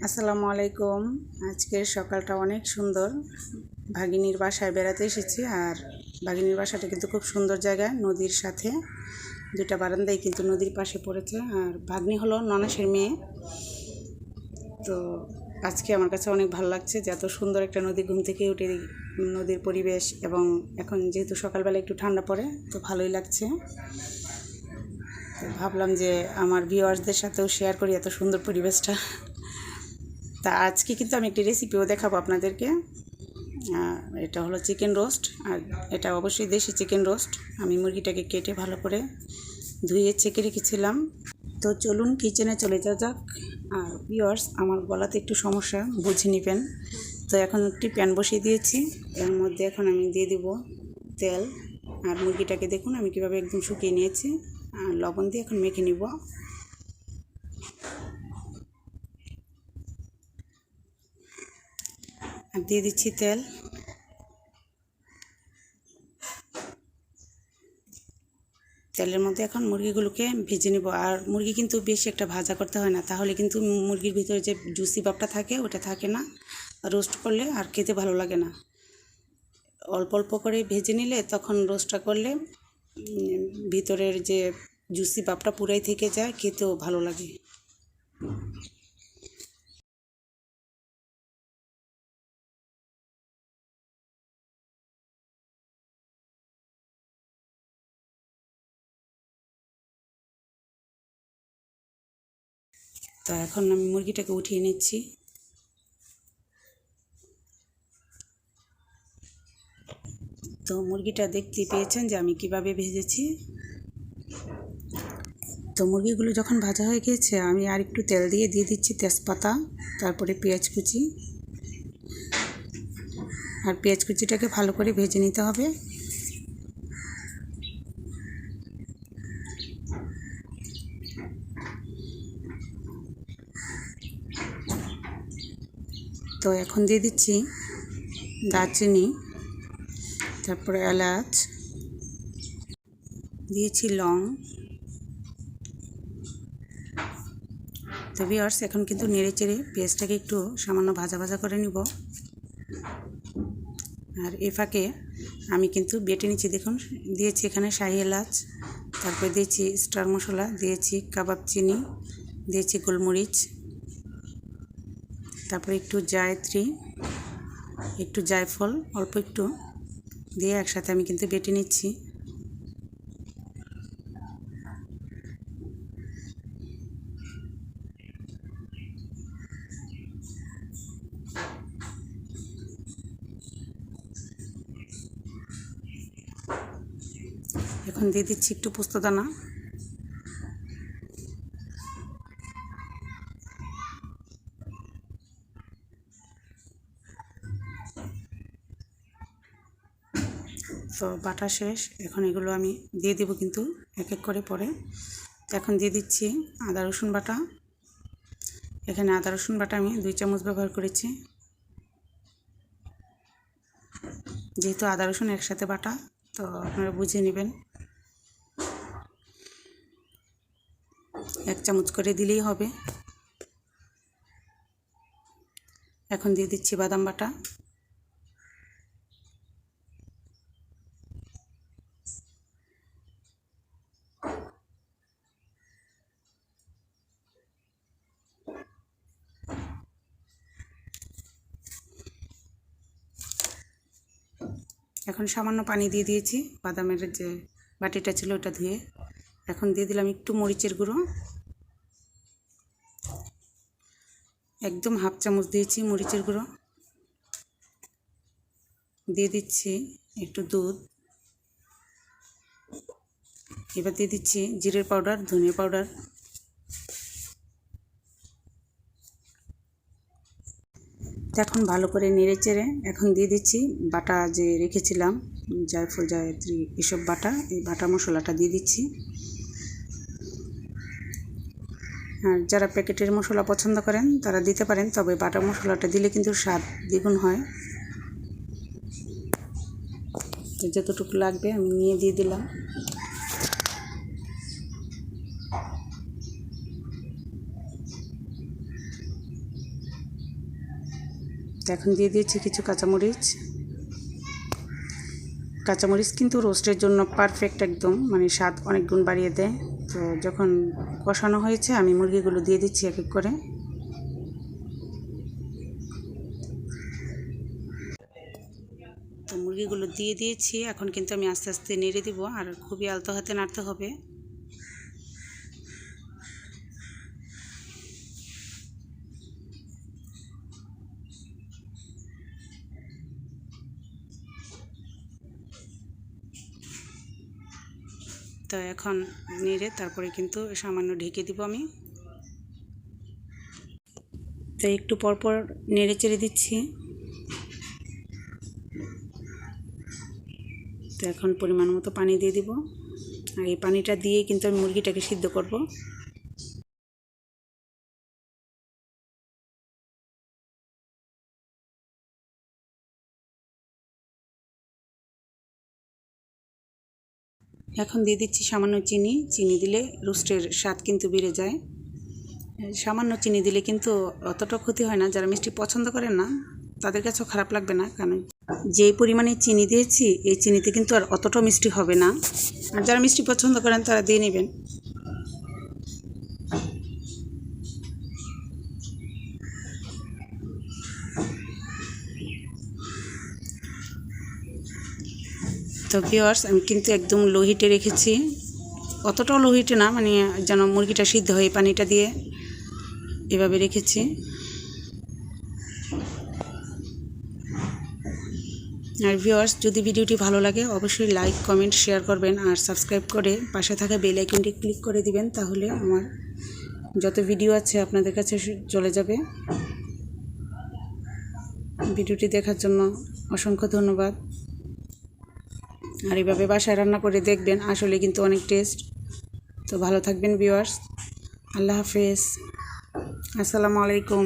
আসসালামু আলাইকুম। আজকের সকালটা অনেক সুন্দর। ভাগিনীর বাসায় বেড়াতে এসেছি। আর ভাগিনীর বাসাটা কিন্তু খুব সুন্দর জায়গা, নদীর সাথে দুটা বারান্দাই কিন্তু নদীর পাশে পড়েছে। আর ভাগ্নি হলো ননাসের মেয়ে। তো আজকে আমার কাছে অনেক ভালো লাগছে যে এত সুন্দর একটা নদী, ঘুম থেকে উঠে নদীর পরিবেশ, এবং এখন যেহেতু সকালবেলা একটু ঠান্ডা পড়ে তো ভালোই লাগছে। ভাবলাম যে আমার ভিউয়ার্সদের সাথেও শেয়ার করি এত সুন্দর পরিবেশটা। তা আজকে কিন্তু আমি একটি রেসিপিও দেখাবো আপনাদেরকে। এটা হলো চিকেন রোস্ট, আর এটা অবশ্যই দেশি চিকেন রোস্ট। আমি মুরগিটাকে কেটে ভালো করে ধুয়ে ছেঁকে রেখেছিলাম। তো চলুন কিচেনে চলে যাওয়া যাক। আর ভিউয়ার্স, আমার গলাতে একটু সমস্যা, বুঝে নেবেন। তো এখন একটি প্যান বসিয়ে দিয়েছি, এর মধ্যে এখন আমি দিয়ে দিব তেল। আর মুরগিটাকে দেখুন আমি কীভাবে একদম শুকিয়ে নিয়েছি, আর লবণ দিয়ে এখন মেখে নিব। আর দিয়ে দিচ্ছি তেল। তেলের মধ্যে এখন মুরগিগুলোকে ভেজে নেব। আর মুরগি কিন্তু বেশি একটা ভাজা করতে হয় না, তাহলে কিন্তু মুরগির ভিতরে যে জুসি ভাবটা থাকে ওটা থাকে না। রোস্ট করলে আর খেতে ভালো লাগে না। অল্প অল্প করে ভেজে নিলে তখন রোস্টটা করলে ভিতরের যে জুসি ভাবটা পুরাই থেকে যায়, খেতেও ভালো লাগে। তো এখন আমি মুরগিটাকে উঠিয়ে নিচ্ছি। তো মুরগিটা দেখতে পেয়েছেন যে আমি কিভাবে ভেজেছি। তো মুরগিগুলো যখন ভাজা হয়ে গিয়েছে, আমি আর একটু তেল দিয়ে দিচ্ছি তেজপাতা, তারপরে পেঁয়াজ কুচি। আর পেঁয়াজ কুচিটাকে ভালো করে ভেজে নিতে হবে। তো এখন দিয়ে দিচ্ছি দারচিনি, তারপরে এলাচ, দিয়েছি লং। তো ভিউয়ার্স, এখন কিন্তু নেড়ে চেড়ে পেঁয়াজটাকে একটু সামান্য ভাজা ভাজা করে নিব। আর এ ফাঁকে আমি কিন্তু বেটে নিচ্ছি, দেখুন দিয়েছি এখানে শাহি এলাচ, তারপরে দিয়েছি স্টার মশলা, দিয়েছি কাবাব চিনি, দিয়েছি গোলমরিচ, তারপরে একটু জায়ত্রী, একটু জায়ফল অল্প একটু দিয়ে একসাথে আমি কিন্তু বেটে নিচ্ছি। এখন দিয়ে দিচ্ছি একটু পোস্তদানা। তো বাটা শেষ, এখন এগুলো আমি দিয়ে দেবো কিন্তু এক এক করে পরে। এখন দিয়ে দিচ্ছি আদা রসুন বাটা। এখানে আদা রসুন বাটা আমি 2 চামচ ব্যবহার করেছি, যেহেতু আদা রসুন একসাথে বাটা, তো আপনারা বুঝে নেবেন। 1 চামচ করে দিলেই হবে। এখন দিয়ে দিচ্ছি বাদাম বাটা। এখন সামান্য পানি দিয়ে দিয়েছি, বাদামের যে বাটিটা ছিল ওটা ধুয়ে। এখন দিয়ে দিলাম একটু মরিচের গুঁড়ো, একদম হাফ চামচ দিয়েছি মরিচের গুঁড়ো। দিয়ে দিচ্ছি একটু দুধ। এবার দিয়ে দিচ্ছি জিরের পাউডার, ধনিয়া পাউডার। এখন ভালো করে নেড়ে চেড়ে এখন দিয়ে দিচ্ছি বাটা যে রেখেছিলাম, জায়ফল জায়ত্রী এসব বাটা, এই বাটা মশলাটা দিয়ে দিচ্ছি। আর যারা প্যাকেটের মশলা পছন্দ করেন তারা দিতে পারেন, তবে বাটা মশলাটা দিলে কিন্তু স্বাদ দ্বিগুণ হয়। যতটুকু লাগবে আমি নিয়ে দিয়ে দিলাম। তো এখন দিয়ে দিয়েছি কিছু কাঁচামরিচ। কাঁচামরিচ কিন্তু রোস্টের জন্য পারফেক্ট, একদম মানে স্বাদ অনেক গুণ বাড়িয়ে দেয়। তো যখন কষানো হয়েছে আমি মুরগিগুলো দিয়ে দিচ্ছি এক এক করে। তো মুরগিগুলো দিয়ে দিয়েছি, এখন কিন্তু আমি আস্তে আস্তে নেড়ে দিব, আর খুবই আলতো হাতে নাড়তে হবে। তো এখন নেড়ে তারপরে কিন্তু সামান্য ঢেকে দিব আমি। তো একটু পরপর নেড়ে চেড়ে দিচ্ছি। তো এখন পরিমাণ মতো পানি দিয়ে দিব, আর এই পানিটা দিয়ে কিন্তু আমি মুরগিটাকে সিদ্ধ করব। এখন দিয়ে দিচ্ছি সামান্য চিনি। চিনি দিলে রোস্টের স্বাদ কিন্তু বেড়ে যায়। সামান্য চিনি দিলে কিন্তু অতটা ক্ষতি হয় না, যারা মিষ্টি পছন্দ করেন না তাদের কাছেও খারাপ লাগবে না, কারণ যেই পরিমাণে চিনি দিয়েছি এই চিনিতে কিন্তু আর অতটা মিষ্টি হবে না। আর যারা মিষ্টি পছন্দ করেন তারা দিয়ে নেবেন। তো ভিউয়ার্স, আমি কিন্তু একদম লো হিটে রেখেছি, অতটাও লো হিটে না, মানে যেন মুরগিটা সিদ্ধ হয় পানিটা দিয়ে এভাবে রেখেছি। আর ভিউয়ার্স, যদি ভিডিওটি ভালো লাগে অবশ্যই লাইক, কমেন্ট, শেয়ার করবেন, আর সাবস্ক্রাইব করে পাশে থাকা বেল আইকনটি ক্লিক করে দিবেন, তাহলে আমার যত ভিডিও আছে আপনাদের কাছে চলে যাবে। ভিডিওটি দেখার জন্য অসংখ্য ধন্যবাদ। আর এভাবে বাসায় রান্না করে দেখবেন, আসলে কিন্তু অনেক টেস্ট। তো ভালো থাকবেন ভিউয়ার্স, আল্লাহ হাফেজ, আসসালামু আলাইকুম।